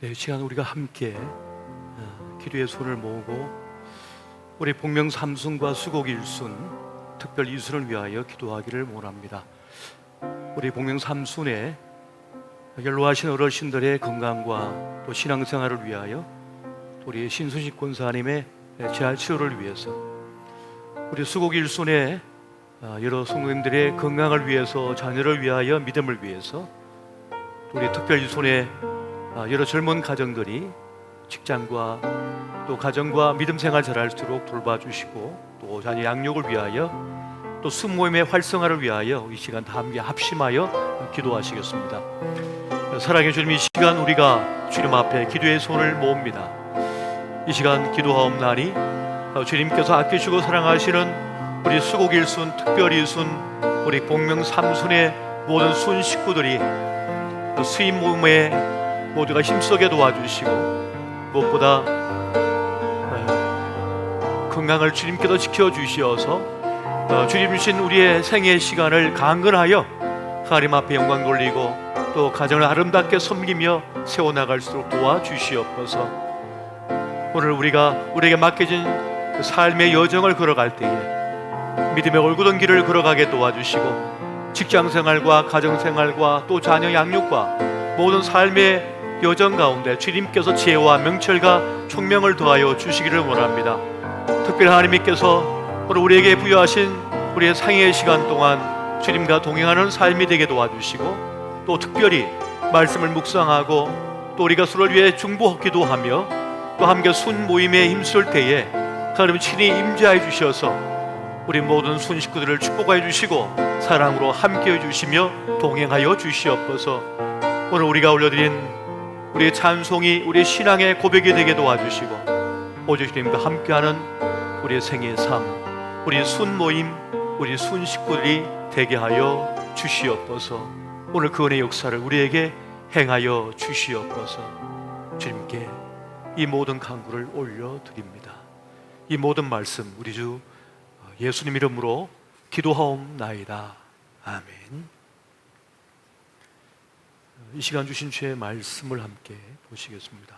네, 이 시간 우리가 함께 기도의 손을 모으고 우리 복명 삼순과 수곡 일순, 특별 이순을 위하여 기도하기를 원합니다. 우리 복명 삼순의 연로하신 어르신들의 건강과 또 신앙생활을 위하여, 또 우리 신순식 권사님의 재활 치료를 위해서, 우리 수곡 일순의 여러 성도님들의 건강을 위해서, 자녀를 위하여, 믿음을 위해서, 또 우리 특별 이순의 여러 젊은 가정들이 직장과 또 가정과 믿음 생활 잘할수록 돌봐주시고, 또 자녀 양육을 위하여, 또 순모임의 활성화를 위하여 이 시간 다 함께 합심하여 기도하시겠습니다. 사랑해 주님, 이 시간 우리가 주님 앞에 기도의 손을 모읍니다. 이 시간 기도하옵나니 주님께서 아끼시고 사랑하시는 우리 수곡 일순, 특별 이순, 우리 복명 삼순의 모든 순 식구들이 수임 모임에 모두가 힘쓰게 도와주시고, 무엇보다 건강을 주님께서 지켜주시어서 주님 주신 우리의 생애 시간을 강건하여 하나님 앞에 영광 돌리고, 또 가정을 아름답게 섬기며 세워나갈수록 도와주시옵소서. 오늘 우리에게 맡겨진 그 삶의 여정을 걸어갈 때에 믿음의 올곧은 길을 걸어가게 도와주시고, 직장생활과 가정생활과 또 자녀 양육과 모든 삶의 여정 가운데 주님께서 지혜와 명철과 총명을 더하여 주시기를 원합니다. 특별히 하나님께서 오늘 우리에게 부여하신 우리의 상해의 시간 동안 주님과 동행하는 삶이 되게 도와주시고, 또 특별히 말씀을 묵상하고 또 우리가 서로를 위해 중보하기도 하며, 또 함께 순 모임에 힘쓸 때에 하나님 친히 임재해 주셔서 우리 모든 순 식구들을 축복해 주시고 사랑으로 함께해 주시며 동행하여 주시옵소서. 오늘 우리가 올려드린 우리의 찬송이 우리의 신앙의 고백이 되게 도와주시고, 오직 주님과 함께하는 우리의 생애의 삶, 우리 순 모임, 우리 순 식구들이 되게 하여 주시옵소서. 오늘 그 은혜의 역사를 우리에게 행하여 주시옵소서. 주님께 이 모든 간구를 올려드립니다. 이 모든 말씀 우리 주 예수님 이름으로 기도하옵나이다. 아멘. 이 시간 주신 주의 말씀을 함께 보시겠습니다.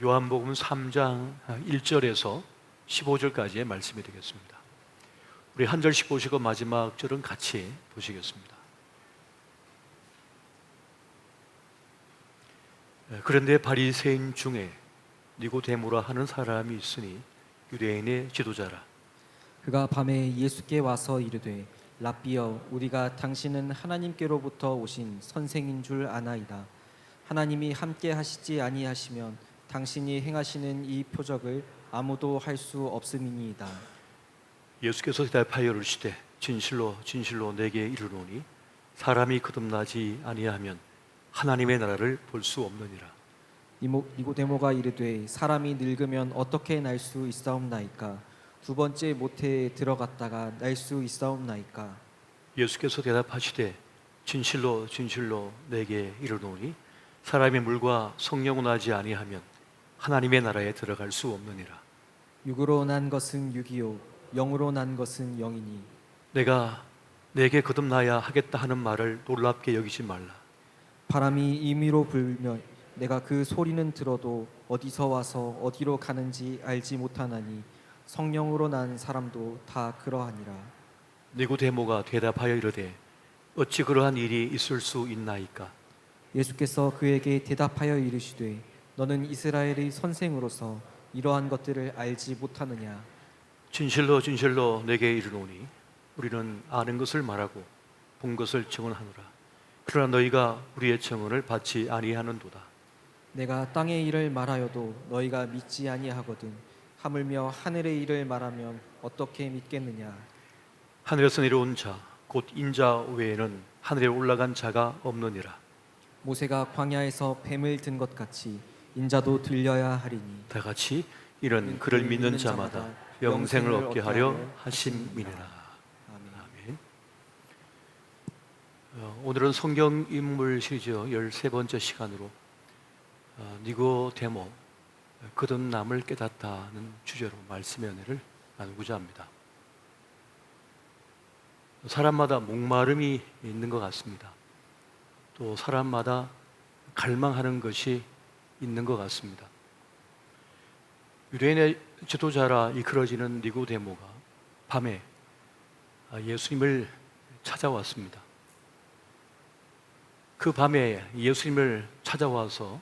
요한복음 3장 1절에서 15절까지의 말씀이 되겠습니다. 우리 한 절씩 보시고 마지막 절은 같이 보시겠습니다. 그런데 바리새인 중에 니고데모라 하는 사람이 있으니 유대인의 지도자라. 그가 밤에 예수께 와서 이르되, 랍비여, 우리가 당신은 하나님께로부터 오신 선생인 줄 아나이다. 하나님이 함께 하시지 아니하시면 당신이 행하시는 이 표적을 아무도 할 수 없음이니이다. 예수께서 대답하여 이르시되, 진실로 진실로 내게 이르노니 사람이 거듭나지 아니하면 하나님의 나라를 볼 수 없느니라. 니고데모가 이르되, 사람이 늙으면 어떻게 날 수 있사옵나이까? 두 번째 모태에 들어갔다가 날 수 있사옵나이까? 예수께서 대답하시되, 진실로 진실로 내게 이르노니 사람이 물과 성령으로 나지 아니하면 하나님의 나라에 들어갈 수 없느니라. 육으로 난 것은 육이요 영으로 난 것은 영이니. 내가 내게 거듭나야 하겠다 하는 말을 놀랍게 여기지 말라. 바람이 임의로 불면 내가 그 소리는 들어도 어디서 와서 어디로 가는지 알지 못하나니 성령으로 난 사람도 다 그러하니라. 니고데모가 대답하여 이르되, 어찌 그러한 일이 있을 수 있나이까? 예수께서 그에게 대답하여 이르시되, 너는 이스라엘의 선생으로서 이러한 것들을 알지 못하느냐? 진실로 진실로 내게 이르노니 우리는 아는 것을 말하고 본 것을 증언하노라. 그러나 너희가 우리의 증언을 받지 아니하는도다. 내가 땅의 일을 말하여도 너희가 믿지 아니하거든 하물며 하늘의 일을 말하면 어떻게 믿겠느냐? 하늘에서 내려온 자 곧 인자 외에는 하늘에 올라간 자가 없느니라. 모세가 광야에서 뱀을 든 것 같이 인자도 들려야 하리니. 다 같이 이는 그를 믿는 자마다 영생을 얻게 하려 하심이니라. 아멘. 오늘은 성경 인물 시리즈 13번째 시간으로 니고데모 거듭남을 깨닫다는 주제로 말씀의 은혜를 나누고자 합니다. 사람마다 목마름이 있는 것 같습니다. 또 사람마다 갈망하는 것이 있는 것 같습니다. 유대인의 지도자라 이끌어지는 니고데모가 밤에 예수님을 찾아왔습니다. 그 밤에 예수님을 찾아와서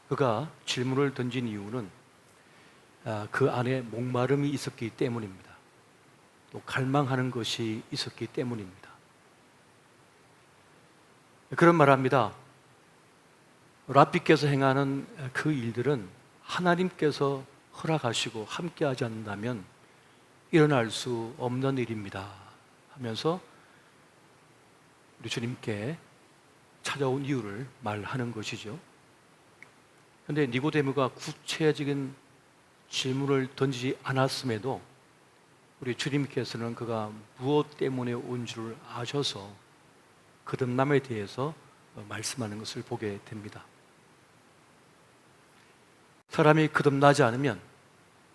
그가 질문을 던진 이유는 그 안에 목마름이 있었기 때문입니다. 또 갈망하는 것이 있었기 때문입니다. 그런 말합니다. 랍비께서 행하는 그 일들은 하나님께서 허락하시고 함께하지 않는다면 일어날 수 없는 일입니다 하면서 우리 주님께 찾아온 이유를 말하는 것이죠. 그런데 니고데모가 구체적인 질문을 던지지 않았음에도 우리 주님께서는 그가 무엇 때문에 온 줄 아셔서 거듭남에 대해서 말씀하는 것을 보게 됩니다. 사람이 거듭나지 않으면,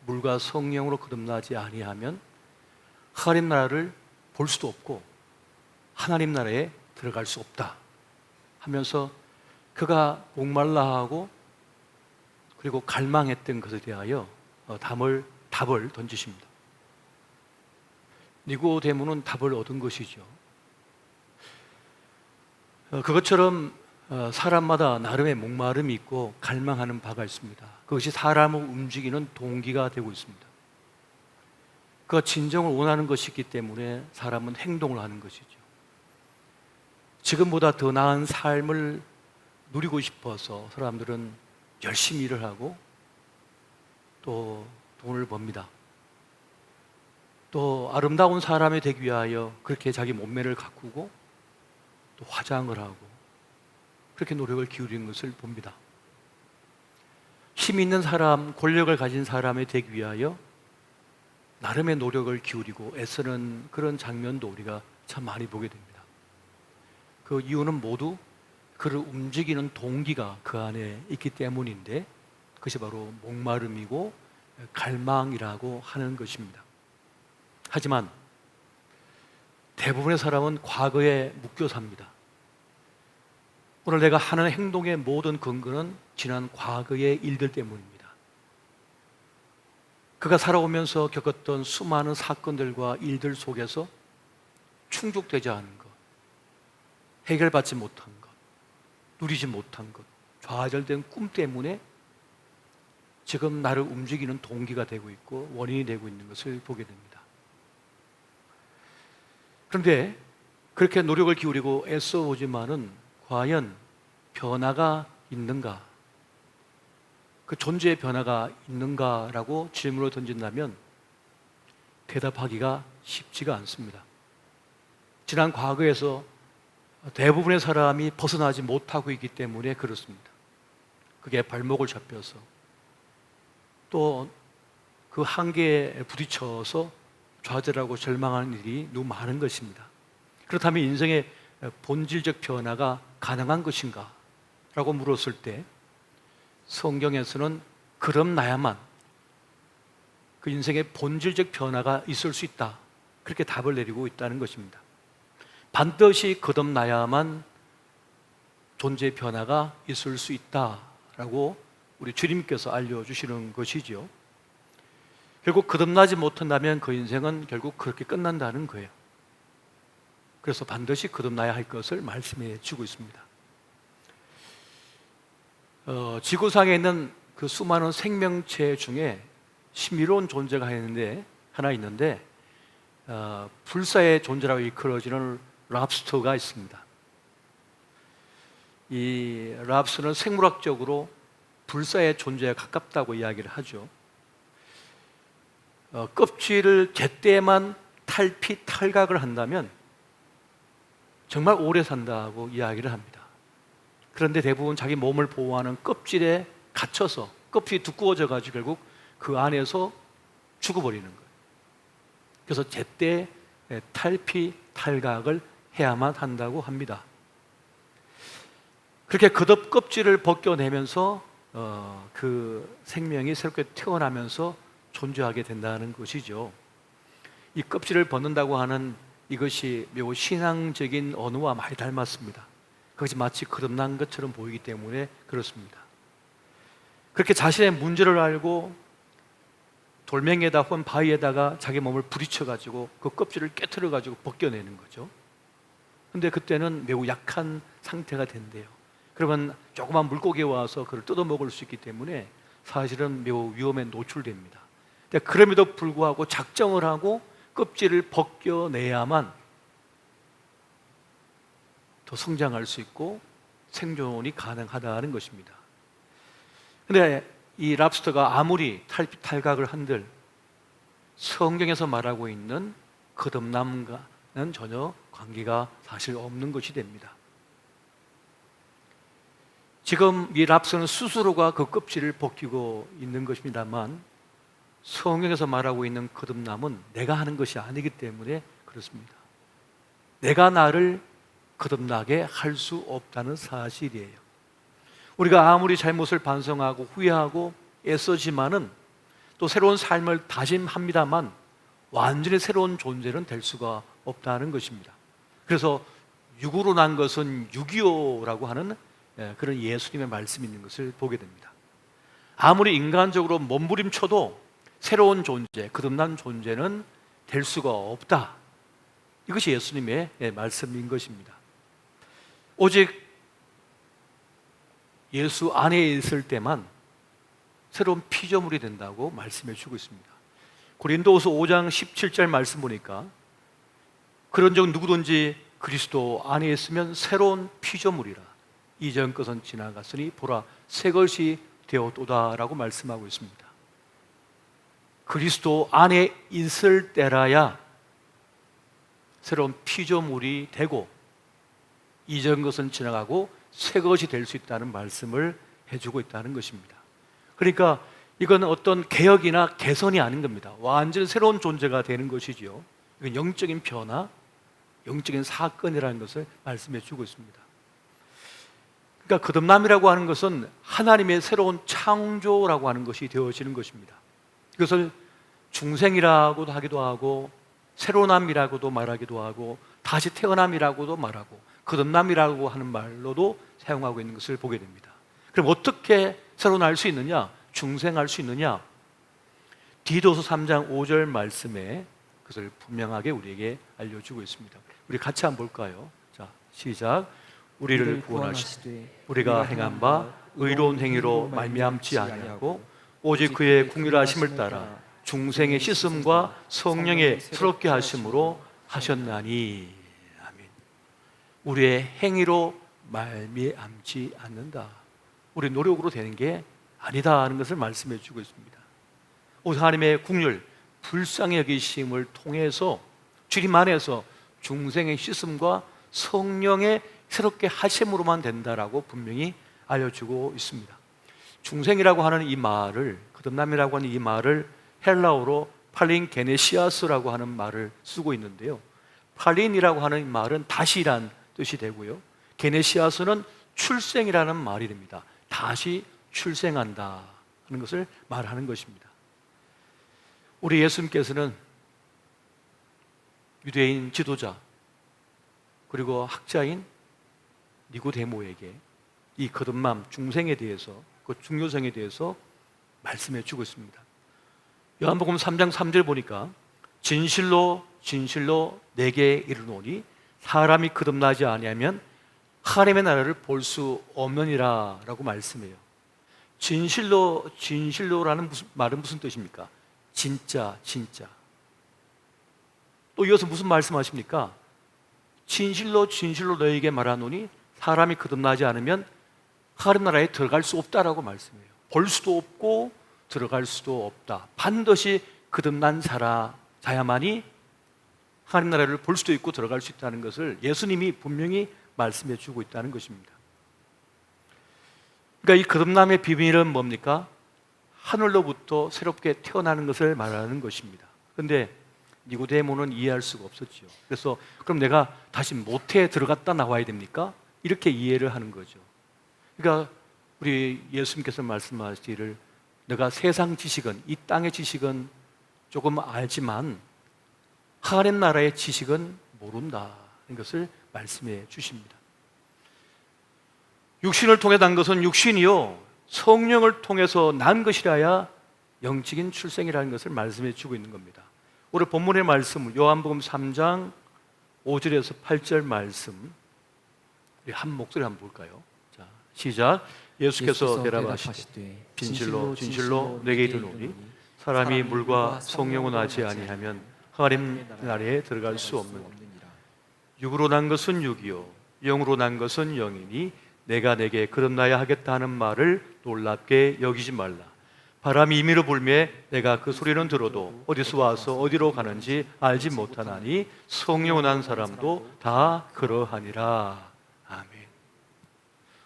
물과 성령으로 거듭나지 아니하면 하나님 나라를 볼 수도 없고 하나님 나라에 들어갈 수 없다 하면서 그가 목말라하고 그리고 갈망했던 것에 대하여 답을 던지십니다. 니고데모는 답을 얻은 것이죠. 그것처럼 사람마다 나름의 목마름이 있고 갈망하는 바가 있습니다. 그것이 사람을 움직이는 동기가 되고 있습니다. 그가 진정을 원하는 것이 있기 때문에 사람은 행동을 하는 것이죠. 지금보다 더 나은 삶을 누리고 싶어서 사람들은 열심히 일을 하고 또 돈을 법니다. 또 아름다운 사람이 되기 위하여 그렇게 자기 몸매를 가꾸고 또 화장을 하고 그렇게 노력을 기울이는 것을 봅니다. 힘 있는 사람, 권력을 가진 사람이 되기 위하여 나름의 노력을 기울이고 애쓰는 그런 장면도 우리가 참 많이 보게 됩니다. 그 이유는 모두 그를 움직이는 동기가 그 안에 있기 때문인데 그것이 바로 목마름이고 갈망이라고 하는 것입니다. 하지만 대부분의 사람은 과거에 묶여 삽니다. 오늘 내가 하는 행동의 모든 근거는 지난 과거의 일들 때문입니다. 그가 살아오면서 겪었던 수많은 사건들과 일들 속에서 충족되지 않은 것, 해결받지 못한 것, 누리지 못한 것, 좌절된 꿈 때문에 지금 나를 움직이는 동기가 되고 있고 원인이 되고 있는 것을 보게 됩니다. 그런데 그렇게 노력을 기울이고 애써오지만은 과연 변화가 있는가? 그 존재의 변화가 있는가라고 질문을 던진다면 대답하기가 쉽지가 않습니다. 지난 과거에서 대부분의 사람이 벗어나지 못하고 있기 때문에 그렇습니다. 그게 발목을 잡혀서 또 그 한계에 부딪혀서 좌절하고 절망하는 일이 너무 많은 것입니다. 그렇다면 인생의 본질적 변화가 가능한 것인가? 라고 물었을 때 성경에서는 그럼 나야만 그 인생의 본질적 변화가 있을 수 있다, 그렇게 답을 내리고 있다는 것입니다. 반드시 거듭나야만 존재의 변화가 있을 수 있다라고 우리 주님께서 알려주시는 것이죠. 결국 거듭나지 못한다면 그 인생은 결국 그렇게 끝난다는 거예요. 그래서 반드시 거듭나야 할 것을 말씀해 주고 있습니다. 지구상에 있는 그 수많은 생명체 중에 신비로운 존재가 하나 있는데 불사의 존재라고 일컬어지는 랍스터가 있습니다. 이 랍스터는 생물학적으로 불사의 존재에 가깝다고 이야기를 하죠. 껍질을 제때만 탈피, 탈각을 한다면 정말 오래 산다고 이야기를 합니다. 그런데 대부분 자기 몸을 보호하는 껍질에 갇혀서 껍질이 두꺼워져 가지고 결국 그 안에서 죽어버리는 거예요. 그래서 제때 탈피, 탈각을 해야만 한다고 합니다. 그렇게 껍질을 벗겨내면서 그 생명이 새롭게 태어나면서 존재하게 된다는 것이죠. 이 껍질을 벗는다고 하는 이것이 매우 신앙적인 언어와 많이 닮았습니다. 그것이 마치 거듭난 것처럼 보이기 때문에 그렇습니다. 그렇게 자신의 문제를 알고 돌멩이에다 혹은 바위에다가 자기 몸을 부딪혀가지고 그 껍질을 깨트려가지고 벗겨내는 거죠. 근데 그때는 매우 약한 상태가 된대요. 그러면 조그만 물고기가 와서 그걸 뜯어먹을 수 있기 때문에 사실은 매우 위험에 노출됩니다. 근데 그럼에도 불구하고 작정을 하고 껍질을 벗겨내야만 더 성장할 수 있고 생존이 가능하다는 것입니다. 근데 이 랍스터가 아무리 탈각을 한들 성경에서 말하고 있는 거듭남과는 전혀 관계가 사실 없는 것이 됩니다. 지금 이 랍스터는 스스로가 그 껍질을 벗기고 있는 것입니다만 성경에서 말하고 있는 거듭남은 내가 하는 것이 아니기 때문에 그렇습니다. 내가 나를 거듭나게 할 수 없다는 사실이에요. 우리가 아무리 잘못을 반성하고 후회하고 애쓰지만은 또 새로운 삶을 다짐합니다만 완전히 새로운 존재는 될 수가 없다는 것입니다. 그래서 육으로 난 것은 육이요라고 하는 그런 예수님의 말씀이 있는 것을 보게 됩니다. 아무리 인간적으로 몸부림쳐도 새로운 존재, 거듭난 존재는 될 수가 없다. 이것이 예수님의 말씀인 것입니다. 오직 예수 안에 있을 때만 새로운 피조물이 된다고 말씀해 주고 있습니다. 고린도후서 5장 17절 말씀 보니까 그런즉 누구든지 그리스도 안에 있으면 새로운 피조물이라 이전 것은 지나갔으니 보라 새 것이 되었도다라고 말씀하고 있습니다. 그리스도 안에 있을 때라야 새로운 피조물이 되고 이전 것은 지나가고 새 것이 될 수 있다는 말씀을 해주고 있다는 것입니다. 그러니까 이건 어떤 개혁이나 개선이 아닌 겁니다. 완전히 새로운 존재가 되는 것이지요. 이건 영적인 변화, 영적인 사건이라는 것을 말씀해 주고 있습니다. 그러니까 거듭남이라고 하는 것은 하나님의 새로운 창조라고 하는 것이 되어지는 것입니다. 이것을 중생이라고도 하기도 하고 새로남이라고도 말하기도 하고 다시 태어남이라고도 말하고 거듭남이라고 하는 말로도 사용하고 있는 것을 보게 됩니다. 그럼 어떻게 새로 날 수 있느냐? 중생할 수 있느냐? 디도서 3장 5절 말씀에 그것을 분명하게 우리에게 알려주고 있습니다. 우리 같이 한번 볼까요? 자, 시작. 우리를 구원하시되 우리가 행한 바 의로운 행위로 말미암지 아니하고 오직 그의 긍휼하심을 따라 중생의 씻음과 성령의 새롭게 하심으로 하셨나니. 아멘. 우리의 행위로 말미암지 않는다. 우리 노력으로 되는 게 아니다 하는 것을 말씀해 주고 있습니다. 오직 하나님의 긍휼, 불쌍히 여기심을 통해서 주님 안에서 중생의 씻음과 성령의 새롭게 하심으로만 된다라고 분명히 알려주고 있습니다. 중생이라고 하는 이 말을, 거듭남이라고 하는 이 말을 헬라어로 팔린 게네시아스라고 하는 말을 쓰고 있는데요. 팔린이라고 하는 말은 다시란 뜻이 되고요. 게네시아스는 출생이라는 말이 됩니다. 다시 출생한다 하는 것을 말하는 것입니다. 우리 예수님께서는 유대인 지도자 그리고 학자인 니고데모에게 이 거듭남 중생에 대해서 그 중요성에 대해서 말씀해 주고 있습니다. 요한복음 3장 3절 보니까 진실로 진실로 내게 이르노니 사람이 거듭나지 아니하면 하나님의 나라를 볼 수 없느니라 라고 말씀해요. 진실로 진실로라는 말은 무슨 뜻입니까? 진짜 진짜. 또 이어서 무슨 말씀하십니까? 진실로 진실로 너에게 말하노니 사람이 거듭나지 않으면 하나님 나라에 들어갈 수 없다라고 말씀해요. 볼 수도 없고 들어갈 수도 없다. 반드시 거듭난 자야만이 하나님 나라를 볼 수도 있고 들어갈 수 있다는 것을 예수님이 분명히 말씀해 주고 있다는 것입니다. 그러니까 이 거듭남의 비밀은 뭡니까? 하늘로부터 새롭게 태어나는 것을 말하는 것입니다. 그런데 니고데모는 이해할 수가 없었죠. 그래서 그럼 내가 다시 모태에 들어갔다 나와야 됩니까? 이렇게 이해를 하는 거죠. 그러니까 우리 예수님께서 말씀하시기를 내가 세상 지식은, 이 땅의 지식은 조금 알지만 하나님 나라의 지식은 모른다 하는 것을 말씀해 주십니다. 육신을 통해 난 것은 육신이요 성령을 통해서 난 것이라야 영적인 출생이라는 것을 말씀해 주고 있는 겁니다. 오늘 본문의 말씀 요한복음 3장 5절에서 8절 말씀 우리 한 목소리 한번 볼까요? 자, 시작. 예수께서 대답하시되 진실로 진실로 내게 이르노니 사람이 물과 성령으로 나지 아니하면 하나님 나라에 들어갈 수 없느니라. 육으로 난 것은 육이요 영으로 난 것은 영이니 내가 내게 거듭나야 하겠다 하는 말을 놀랍게 여기지 말라. 바람이 임의로 불매 내가 그 소리는 들어도 어디서 와서 어디로 가는지 알지 못하나니 성령으로 난 사람도 다 그러하니라. 아멘.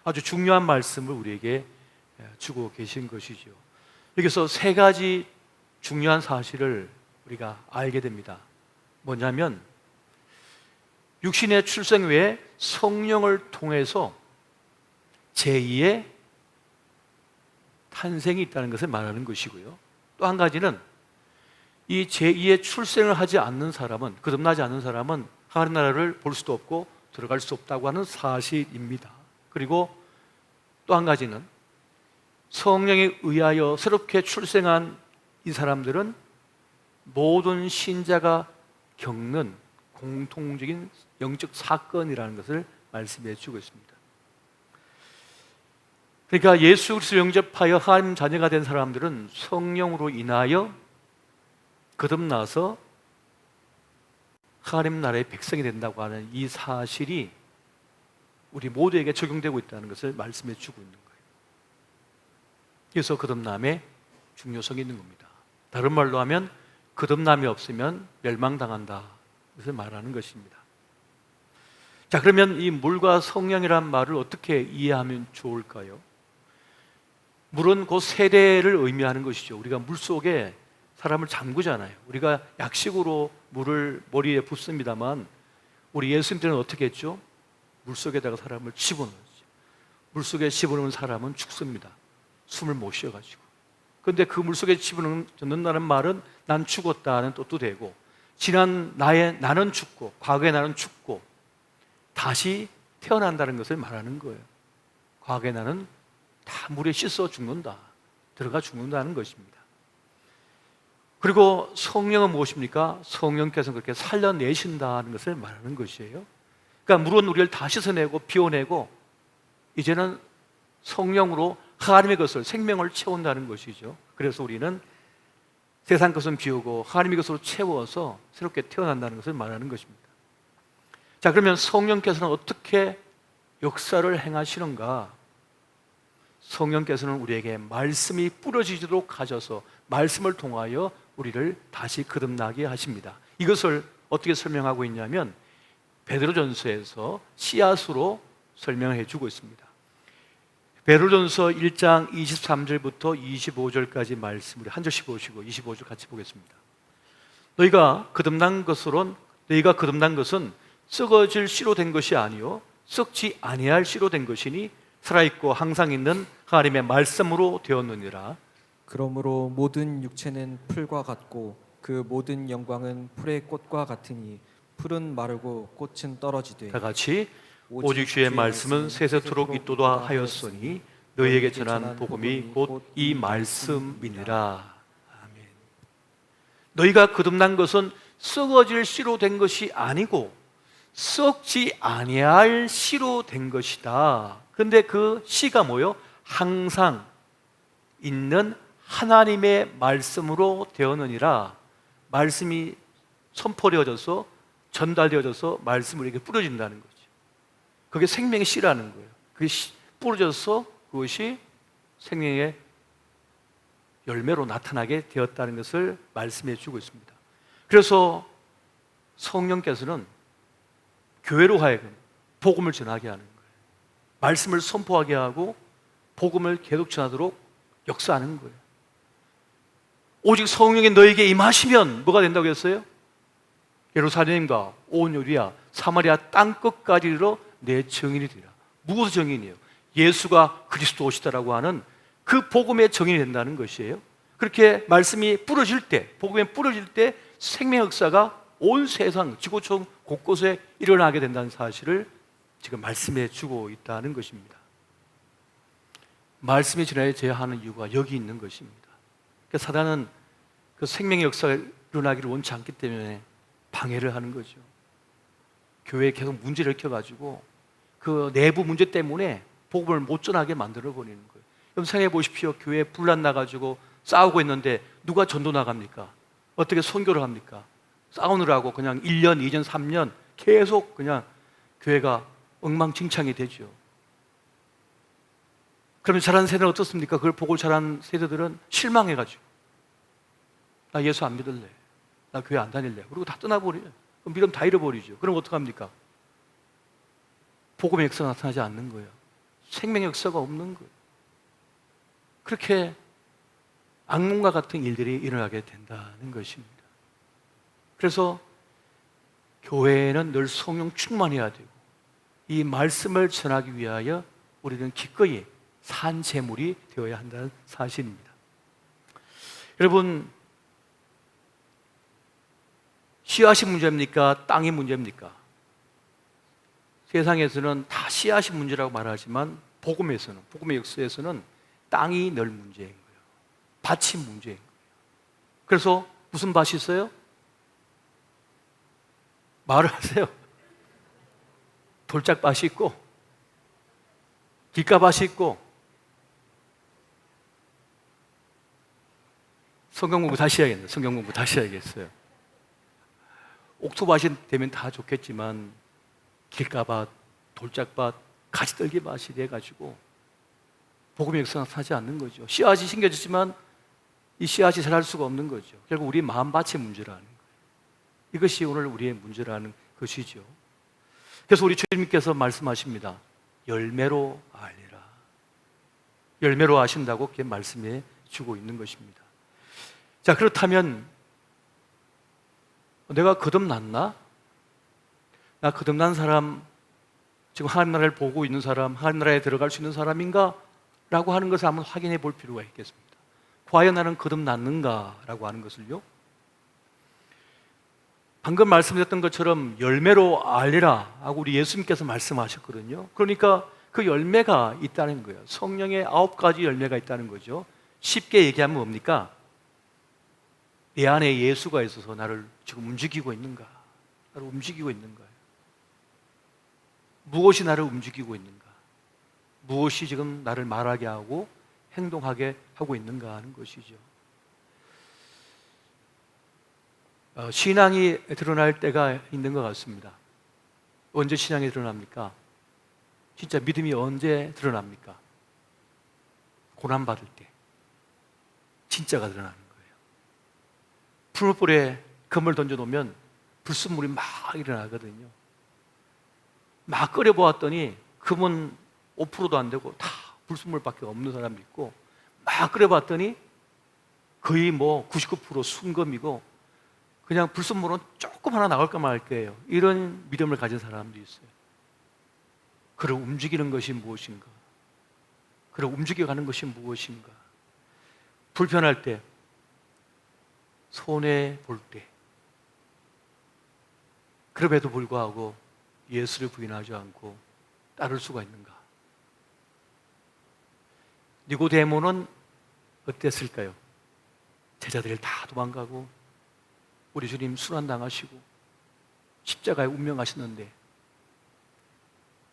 아주 중요한 말씀을 우리에게 주고 계신 것이죠. 여기서 세 가지 중요한 사실을 우리가 알게 됩니다. 뭐냐면 육신의 출생 외에 성령을 통해서 제2의 탄생이 있다는 것을 말하는 것이고요. 또 한 가지는 이 제2의 출생을 하지 않는 사람은, 거듭나지 않는 사람은 하나님 나라를 볼 수도 없고 들어갈 수 없다고 하는 사실입니다. 그리고 또 한 가지는 성령에 의하여 새롭게 출생한 이 사람들은 모든 신자가 겪는 공통적인 영적 사건이라는 것을 말씀해 주고 있습니다. 그러니까 예수 그리스도를 영접하여 하나님 자녀가 된 사람들은 성령으로 인하여 거듭나서 하나님 나라의 백성이 된다고 하는 이 사실이 우리 모두에게 적용되고 있다는 것을 말씀해 주고 있는 거예요. 그래서 거듭남의 중요성이 있는 겁니다. 다른 말로 하면 거듭남이 없으면 멸망당한다. 그것을 말하는 것입니다. 자, 그러면 이 물과 성령이란 말을 어떻게 이해하면 좋을까요? 물은 그 세례를 의미하는 것이죠. 우리가 물 속에 사람을 잠그잖아요. 우리가 약식으로 물을 머리에 붓습니다만 우리 예수님 때는 어떻게 했죠? 물 속에다가 사람을 집어넣었죠. 물 속에 집어넣은 사람은 죽습니다. 숨을 못 쉬어가지고. 그런데 그 물 속에 집어넣는다는 말은 난 죽었다는 뜻도 되고, 지난 나는 죽고, 과거의 나는 죽고 다시 태어난다는 것을 말하는 거예요. 과거의 나는 다 물에 씻어 죽는다, 들어가 죽는다는 것입니다. 그리고 성령은 무엇입니까? 성령께서 그렇게 살려내신다는 것을 말하는 것이에요. 그러니까 물은 우리를 다 씻어내고 비워내고 이제는 성령으로 하나님의 것을, 생명을 채운다는 것이죠. 그래서 우리는 세상 것은 비우고 하나님의 것으로 채워서 새롭게 태어난다는 것을 말하는 것입니다. 자, 그러면 성령께서는 어떻게 역사를 행하시는가? 성령께서는 우리에게 말씀이 뿌려지도록 하셔서 말씀을 통하여 우리를 다시 거듭나게 하십니다. 이것을 어떻게 설명하고 있냐면 베드로전서에서 씨앗으로 설명해 주고 있습니다. 베드로전서 1장 23절부터 25절까지 말씀 우리 한 절씩 보시고 25절 같이 보겠습니다. 너희가 거듭난 것은 썩어질 씨로 된 것이 아니요 썩지 아니할 씨로 된 것이니 살아있고 항상 있는 하나님의 말씀으로 되었느니라. 그러므로 모든 육체는 풀과 같고 그 모든 영광은 풀의 꽃과 같으니 풀은 마르고 꽃은 떨어지되 다 같이 오직 주의 말씀은 세세토록 있도다 하였으니 너희에게 전한 복음이 곧 이 말씀이니라. 아멘. 너희가 거듭난 것은 썩어질 씨로 된 것이 아니고 썩지 아니할 씨로 된 것이다. 그런데 그 씨가 뭐요? 항상 있는 하나님의 말씀으로 되었느니라. 말씀이 선포되어져서 전달되어져서 말씀을 이렇게 뿌려진다는 거죠. 그게 생명의 씨라는 거예요. 그게 뿌려져서 그것이 생명의 열매로 나타나게 되었다는 것을 말씀해 주고 있습니다. 그래서 성령께서는 교회로 하여금 복음을 전하게 하는 거예요. 말씀을 선포하게 하고 복음을 계속 전하도록 역사하는 거예요. 오직 성령이 너에게 임하시면 뭐가 된다고 했어요? 예루살렘과 온 유대야 사마리아 땅끝까지 이르러 내 증인이 되리라. 무엇의 증인이에요? 예수가 그리스도시다라고 하는 그 복음의 증인이 된다는 것이에요. 그렇게 말씀이 뿌려질 때, 복음이 뿌려질 때 생명 역사가 온 세상 지구촌 곳곳에 일어나게 된다는 사실을 지금 말씀해 주고 있다는 것입니다. 말씀이 전해져야 하는 이유가 여기 있는 것입니다. 그러니까 사단은 그 생명의 역사가 일어나기를 원치 않기 때문에 방해를 하는 거죠. 교회에 계속 문제를 일으켜가지고 그 내부 문제 때문에 복음을 못 전하게 만들어 버리는 거예요. 여러분 생각해 보십시오. 교회에 분란 나가지고 싸우고 있는데 누가 전도 나갑니까? 어떻게 선교를 합니까? 싸우느라고 그냥 1년, 2년, 3년 계속 그냥 교회가 엉망진창이 되죠. 그러면 자란 세대는 어떻습니까? 그걸 보고 자란 세대들은 실망해가지고 나 예수 안 믿을래, 나 교회 안 다닐래, 그리고 다 떠나버려요. 그럼 믿음 다 잃어버리죠. 그럼 어떡합니까? 복음의 역사가 나타나지 않는 거예요. 생명의 역사가 없는 거예요. 그렇게 악몽과 같은 일들이 일어나게 된다는 것입니다. 그래서 교회는 늘 성령 충만해야 되고 이 말씀을 전하기 위하여 우리는 기꺼이 산 제물이 되어야 한다는 사실입니다. 여러분, 씨앗이 문제입니까? 땅이 문제입니까? 세상에서는 다 씨앗이 문제라고 말하지만 복음에서는, 복음의 역사에서는 땅이 늘 문제인 거예요. 밭이 문제인 거예요. 그래서 무슨 밭이 있어요? 말을 하세요. 돌짝밭이 있고 길가밭이 있고. 성경 공부 다시 해야겠네요. 성경 공부 다시 해야겠어요. 옥토밭이 되면 다 좋겠지만 길가밭, 돌짝밭, 가지떨기밭이 돼가지고 복음의 역사가 나타나지 않는 거죠. 씨앗이 심겨졌지만 이 씨앗이 자랄 수가 없는 거죠. 결국 우리 마음밭의 문제라는 거예요. 이것이 오늘 우리의 문제라는 것이죠. 그래서 우리 주님께서 말씀하십니다. 열매로 알리라. 열매로 아신다고 그렇게 말씀해 주고 있는 것입니다. 자, 그렇다면 내가 거듭났나? 나 거듭난 사람, 지금 하나님 나라를 보고 있는 사람, 하나님 나라에 들어갈 수 있는 사람인가? 라고 하는 것을 한번 확인해 볼 필요가 있겠습니다. 과연 나는 거듭났는가? 라고 하는 것을요. 방금 말씀드렸던 것처럼 열매로 알리라 하고 우리 예수님께서 말씀하셨거든요. 그러니까 그 열매가 있다는 거예요. 성령의 9가지 열매가 있다는 거죠. 쉽게 얘기하면 뭡니까? 내 안에 예수가 있어서 나를 지금 움직이고 있는가? 나를 움직이고 있는가? 무엇이 나를 움직이고 있는가? 무엇이 지금 나를 말하게 하고 행동하게 하고 있는가 하는 것이죠. 신앙이 드러날 때가 있는 것 같습니다. 언제 신앙이 드러납니까? 진짜 믿음이 언제 드러납니까? 고난받을 때 진짜가 드러나는 거예요. 풀무불에 금을 던져놓으면 불순물이 막 일어나거든요. 막 끓여보았더니 금은 5%도 안 되고 다 불순물밖에 없는 사람도 있고, 막 끓여봤더니 거의 뭐 99% 순금이고 그냥 불순물은 조금 하나 나올까 말 거예요. 이런 믿음을 가진 사람도 있어요. 그를 움직이는 것이 무엇인가? 그를 움직여가는 것이 무엇인가? 불편할 때, 손해볼 때, 그럼에도 불구하고 예수를 부인하지 않고 따를 수가 있는가? 니고데모는 어땠을까요? 제자들이 다 도망가고 우리 주님 순환당하시고 십자가에 운명하시는데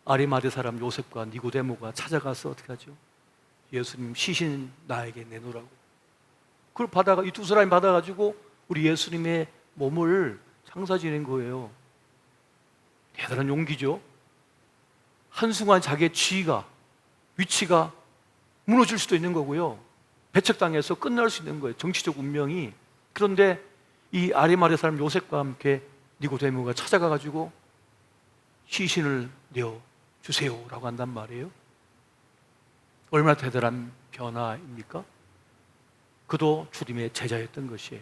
아리마대 사람 요셉과 니고데모가 찾아가서 어떻게 하죠? 예수님 시신 나에게 내놓으라고. 그걸 받아가, 이 두 사람이 받아가지고 우리 예수님의 몸을 장사 지낸 거예요. 대단한 용기죠. 한순간 자기의 지위가, 위치가 무너질 수도 있는 거고요. 배척당해서 끝날 수 있는 거예요. 정치적 운명이. 그런데 이 아리마대 사람 요셉과 함께 니고데모가 찾아가가지고 시신을 내어주세요라고 한단 말이에요. 얼마나 대단한 변화입니까? 그도 주님의 제자였던 것이에요.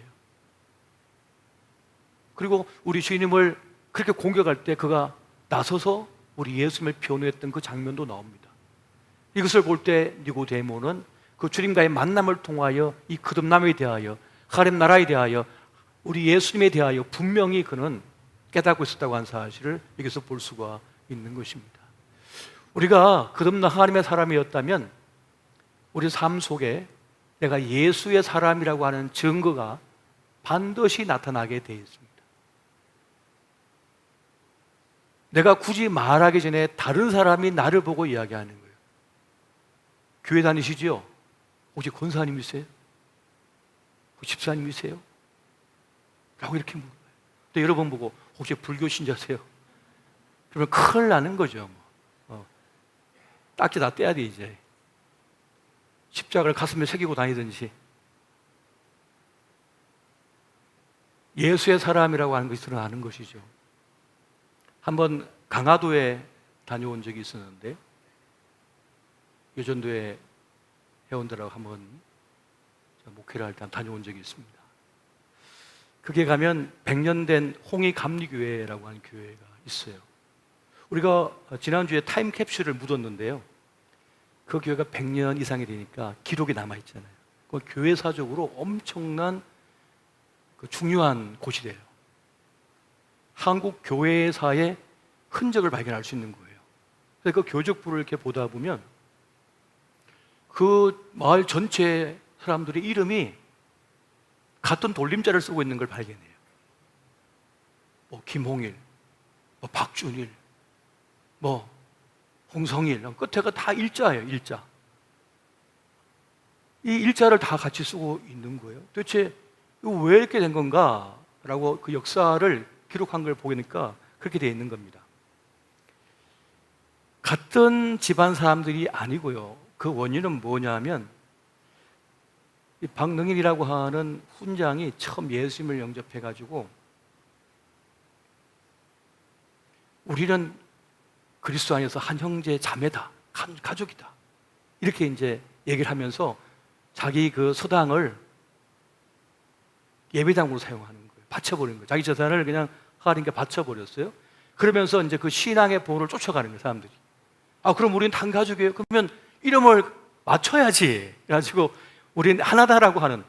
그리고 우리 주님을 그렇게 공격할 때 그가 나서서 우리 예수님을 변호했던 그 장면도 나옵니다. 이것을 볼 때 니고데모는 그 주님과의 만남을 통하여 이 거듭남에 대하여, 하나님 나라에 대하여, 우리 예수님에 대하여 분명히 그는 깨닫고 있었다고 하는 사실을 여기서 볼 수가 있는 것입니다. 우리가 거듭난 하나님의 사람이었다면 우리 삶 속에 내가 예수의 사람이라고 하는 증거가 반드시 나타나게 되어 있습니다. 내가 굳이 말하기 전에 다른 사람이 나를 보고 이야기하는 거예요. 교회 다니시지요? 혹시 권사님이세요? 혹시 집사님이세요? 라고 이렇게 물어봐요. 또 여러분 보고 혹시 불교 신자세요? 그러면 큰일 나는 거죠. 딱지 다 떼야 돼 이제. 십자가를 가슴에 새기고 다니든지. 예수의 사람이라고 하는 것이 드러나는 것이죠. 한번 강화도에 다녀온 적이 있었는데 여전도에 회원들하고 한번 목회를 할 때 다녀온 적이 있습니다. 그게 가면 100년 된 홍익감리교회라고 하는 교회가 있어요. 우리가 지난주에 타임캡슐을 묻었는데요, 그 교회가 100년 이상이 되니까 기록이 남아있잖아요. 그 교회사적으로 엄청난 중요한 곳이래요. 한국 교회사의 흔적을 발견할 수 있는 거예요. 그래서 그 교적부를 이렇게 보다 보면 그 마을 전체 사람들의 이름이 같은 돌림자를 쓰고 있는 걸 발견해요. 김홍일, 박준일, 홍성일, 끝에가 다 일자예요, 일자. 이 일자를 다 같이 쓰고 있는 거예요. 도대체 이거 왜 이렇게 된 건가? 라고 그 역사를 기록한 걸 보니까 그렇게 되어 있는 겁니다. 같은 집안 사람들이 아니고요. 그 원인은 뭐냐면 이 박능일이라고 하는 훈장이 처음 예수님을 영접해가지고 우리는 그리스도 안에서 한 형제 자매다, 한 가족이다, 이렇게 이제 얘기를 하면서 자기 그 서당을 예배당으로 사용하는 거예요. 바쳐버린 거예요. 자기 재산을 그냥 하나님께 바쳐버렸어요. 그러면서 이제 그 신앙의 보호를 쫓아가는 거예요, 사람들이. 그럼 우리는 한 가족이에요. 그러면 이름을 맞춰야지. 그래가지고 우리는 하나다라고 하는,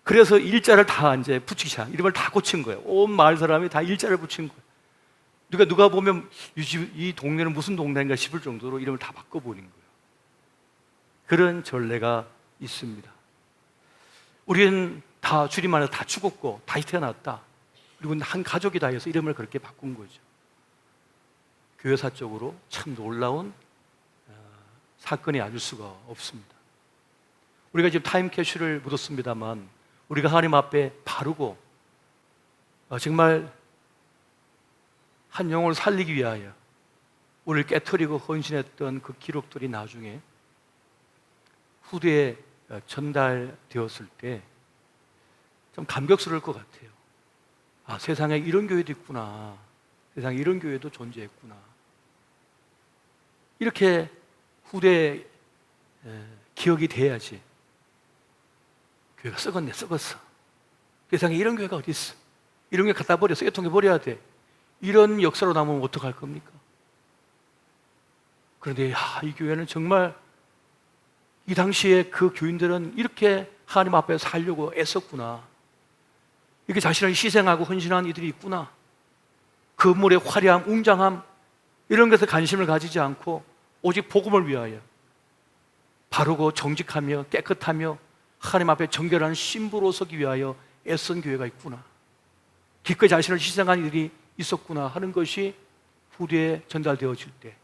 그래서 일자를 다 이제 붙이기 시작, 이름을 다 고친 거예요. 온 마을 사람이 다 일자를 붙인 거예요. 누가 보면 이 동네는 무슨 동네인가 싶을 정도로 이름을 다 바꿔버린 거예요. 그런 전례가 있습니다. 우리는 다 주님 안에서 다 죽었고 다시 태어났다, 그리고 한 가족이다 해서 이름을 그렇게 바꾼 거죠. 교회사적으로 참 놀라운 사건이 아닐 수가 없습니다. 우리가 지금 타임캡슐을 묻었습니다만 우리가 하나님 앞에 바르고 정말 한 영혼을 살리기 위하여 우리를 깨트리고 헌신했던 그 기록들이 나중에 후대에 전달되었을 때 좀 감격스러울 것 같아요. 세상에 이런 교회도 있구나, 세상에 이런 교회도 존재했구나, 이렇게 후대에 기억이 돼야지. 교회가 썩었어. 세상에 이런 교회가 어디 있어? 이런 게 갖다 버려, 쓰레기통에 버려야 돼. 이런 역사로 남으면 어떡할 겁니까? 그런데 이 교회는 정말 이 당시에 그 교인들은 이렇게 하나님 앞에 살려고 애썼구나, 이렇게 자신을 희생하고 헌신한 이들이 있구나. 건물의 화려함, 웅장함, 이런 것에 관심을 가지지 않고 오직 복음을 위하여 바르고 정직하며 깨끗하며 하나님 앞에 정결한 신부로 서기 위하여 애쓴 교회가 있구나, 기꺼이 자신을 희생한 이들이 있었구나 하는 것이 후대에 전달되어질 때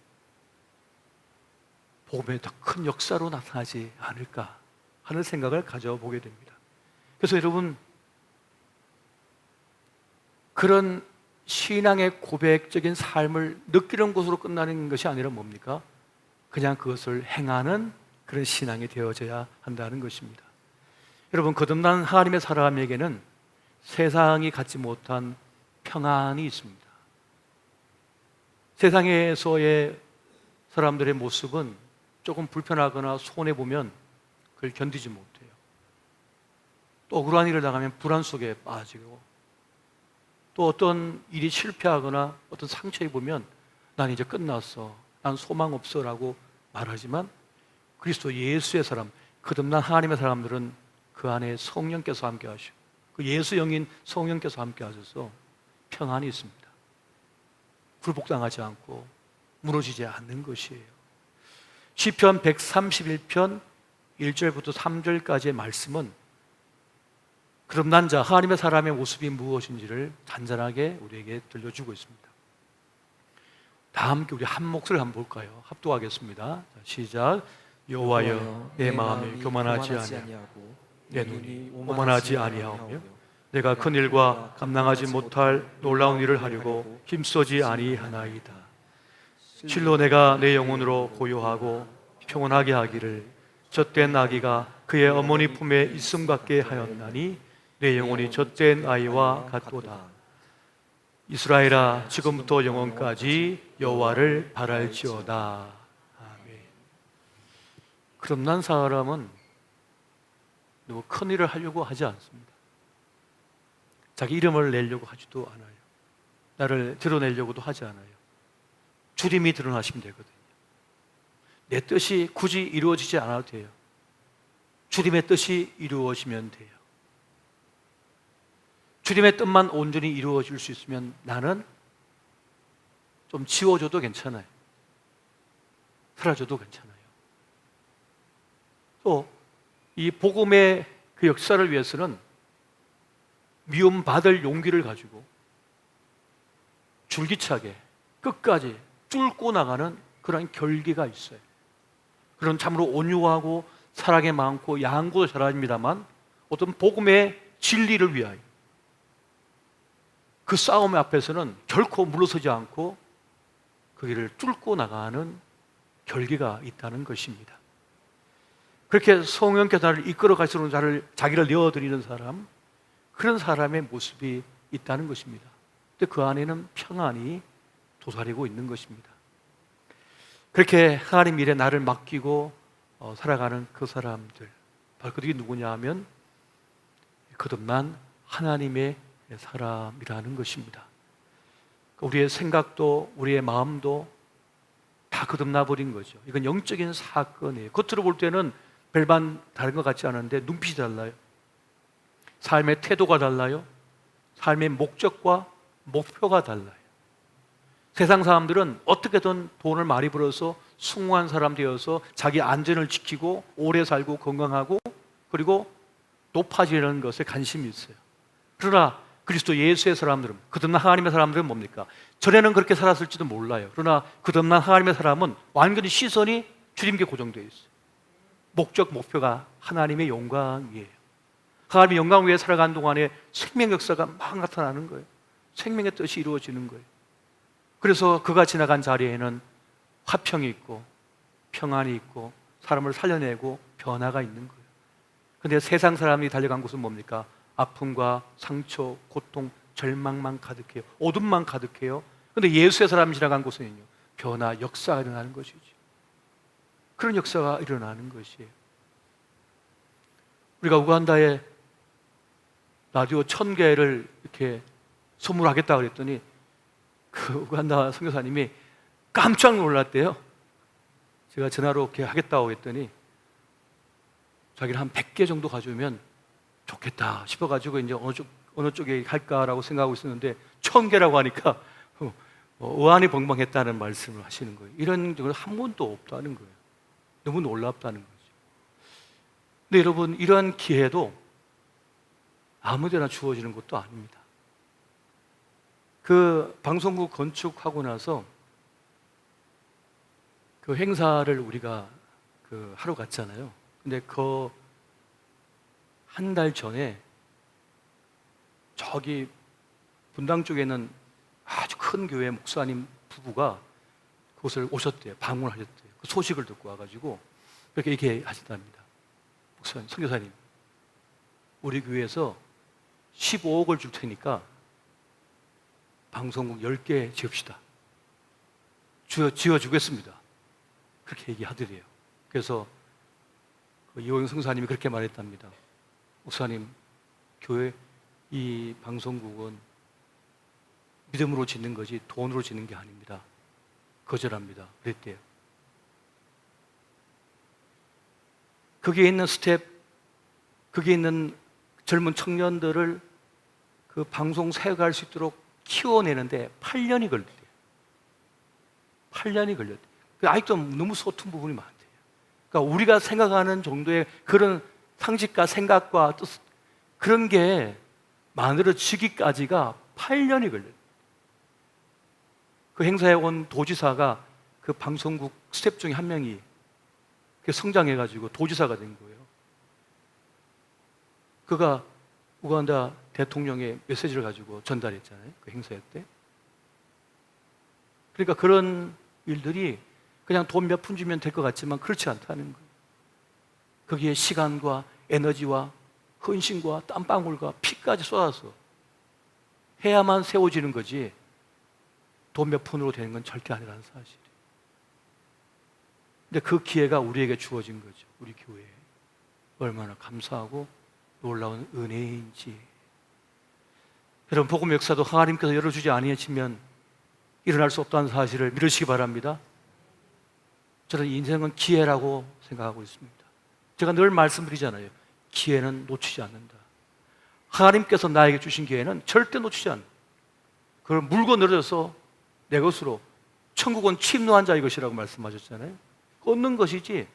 복음의 더 큰 역사로 나타나지 않을까 하는 생각을 가져보게 됩니다. 그래서 여러분, 그런 신앙의 고백적인 삶을 느끼는 것으로 끝나는 것이 아니라 뭡니까? 그냥 그것을 행하는 그런 신앙이 되어져야 한다는 것입니다. 여러분, 거듭난 하나님의 사람에게는 세상이 갖지 못한 평안이 있습니다. 세상에서의 사람들의 모습은 조금 불편하거나 손해보면 그걸 견디지 못해요. 또 억울한 일을 당하면 불안 속에 빠지고, 또 어떤 일이 실패하거나 어떤 상처 입으면 난 이제 끝났어, 난 소망 없어 라고 말하지만 그리스도 예수의 사람, 거듭난 하나님의 사람들은 그 안에 성령께서 함께 하시고 그 예수 영인 성령께서 함께 하셔서 평안이 있습니다. 굴복당하지 않고 무너지지 않는 것이에요. 시편 131편 1절부터 3절까지의 말씀은 거듭난 자, 하나님의 사람의 모습이 무엇인지를 잔잔하게 우리에게 들려주고 있습니다. 다 함께 우리 한 목소리 한번 볼까요? 합독하겠습니다. 자, 시작. 여호와여, 내 마음이 교만하지 아니하고 내 눈이 오만하지 아니하오며 내가 큰 일과 감당하지 못할 놀라운 일을 하려고 힘쓰지 아니하나이다. 실로 내가 내 영혼으로 고요하고 평온하게 하기를 젖된 아기가 그의 어머니 품에 있음 같게 하였나니 내 영혼이 젖된 아이와 같도다. 이스라엘아, 지금부터 영원까지 여호와를 바랄지어다. 아멘. 거듭난 사람은 누구 큰 일을 하려고 하지 않습니다. 자기 이름을 내려고 하지도 않아요. 나를 드러내려고도 하지 않아요. 주님이 드러나시면 되거든요. 내 뜻이 굳이 이루어지지 않아도 돼요. 주님의 뜻이 이루어지면 돼요. 주님의 뜻만 온전히 이루어질 수 있으면 나는 좀 지워져도 괜찮아요. 사라져도 괜찮아요. 또 이 복음의 그 역사를 위해서는 미움받을 용기를 가지고 줄기차게 끝까지 뚫고 나가는 그런 결기가 있어요. 그런 참으로 온유하고 사랑이 많고 양고도 잘합니다만 어떤 복음의 진리를 위하여 그 싸움 앞에서는 결코 물러서지 않고 그 길을 뚫고 나가는 결기가 있다는 것입니다. 그렇게 성령께서 나를 이끌어 가시는 자기를 내어드리는 사람, 그런 사람의 모습이 있다는 것입니다. 근데 그 안에는 평안이 도사리고 있는 것입니다. 그렇게 하나님 일에 나를 맡기고 살아가는 그 사람들, 바로 그들이 누구냐 하면 거듭난 하나님의 사람이라는 것입니다. 우리의 생각도 우리의 마음도 다 거듭나 버린 거죠. 이건 영적인 사건이에요. 겉으로 볼 때는 별반 다른 것 같지 않은데 눈빛이 달라요. 삶의 태도가 달라요. 삶의 목적과 목표가 달라요. 세상 사람들은 어떻게든 돈을 많이 벌어서 숭고한 사람 되어서 자기 안전을 지키고 오래 살고 건강하고 그리고 높아지려는 것에 관심이 있어요. 그러나 그리스도 예수의 사람들은, 거듭난 하나님의 사람들은 뭡니까? 전에는 그렇게 살았을지도 몰라요. 그러나 거듭난 하나님의 사람은 완전히 시선이 주님께 고정되어 있어요. 목적, 목표가 하나님의 영광이에요. 하나님의 영광 위에 살아가는 동안에 생명 역사가 막 나타나는 거예요. 생명의 뜻이 이루어지는 거예요. 그래서 그가 지나간 자리에는 화평이 있고 평안이 있고 사람을 살려내고 변화가 있는 거예요. 그런데 세상 사람이 달려간 곳은 뭡니까? 아픔과 상처, 고통, 절망만 가득해요. 어둠만 가득해요. 그런데 예수의 사람이 지나간 곳은요, 변화, 역사가 일어나는 것이죠. 그런 역사가 일어나는 것이에요. 우리가 우간다에 라디오 1000개를 이렇게 선물하겠다 그랬더니 그 우간다 선교사님이 깜짝 놀랐대요. 제가 전화로 이렇게 하겠다고 했더니 자기는 한 100개 정도 가져오면 좋겠다 싶어가지고 이제 어느 쪽에 할까라고 생각하고 있었는데 1000개라고 하니까 의안이 벙벙했다는 말씀을 하시는 거예요. 이런 적은 한 번도 없다는 거예요. 너무 놀랍다는 거죠. 근데 여러분, 이런 기회도 아무데나 주어지는 것도 아닙니다. 그 방송국 건축하고 나서 그 행사를 우리가 하러 갔잖아요. 근데 그 한 달 전에 저기 분당 쪽에 있는 아주 큰 교회 목사님 부부가 그곳을 오셨대요. 방문하셨대요. 그 소식을 듣고 와가지고 그렇게 얘기하셨답니다. 목사님, 선교사님, 우리 교회에서 15억을 줄 테니까 방송국 10개 지읍시다. 지어주겠습니다. 그렇게 얘기하더래요. 그래서 이호영 선교사님이 그렇게 말했답니다. 목사님, 교회 이 방송국은 믿음으로 짓는 거지 돈으로 짓는 게 아닙니다. 거절합니다. 그랬대요. 거기에 있는 스텝, 거기에 있는 젊은 청년들을 그 방송 세워갈 수 있도록 키워내는데 8년이 걸렸대요. 8년이 걸렸대요. 아직도 너무 소툰 부분이 많대요. 그러니까 우리가 생각하는 정도의 그런 상식과 생각과 또 그런 게 만들어지기까지가 8년이 걸려요. 그 행사에 온 도지사가 그 방송국 스태프 중에 한 명이 성장해가지고 도지사가 된 거예요. 그가 우간다 대통령의 메시지를 가지고 전달했잖아요. 그 행사 때. 그러니까 그런 일들이 그냥 돈 몇 푼 주면 될 것 같지만 그렇지 않다는 거예요. 거기에 시간과 에너지와 헌신과 땀방울과 피까지 쏟아서 해야만 세워지는 거지 돈 몇 푼으로 되는 건 절대 아니라는 사실이에요. 근데 그 기회가 우리에게 주어진 거죠. 우리 교회에. 얼마나 감사하고 놀라운 은혜인지. 여러분, 복음 역사도 하나님께서 열어주지 아니하시면 일어날 수 없다는 사실을 믿으시기 바랍니다. 저는 인생은 기회라고 생각하고 있습니다. 제가 늘 말씀드리잖아요. 기회는 놓치지 않는다. 하나님께서 나에게 주신 기회는 절대 놓치지 않는다. 그걸 물고 늘어져서 내 것으로, 천국은 침노한 자의 것이라고 말씀하셨잖아요. 얻는 것이지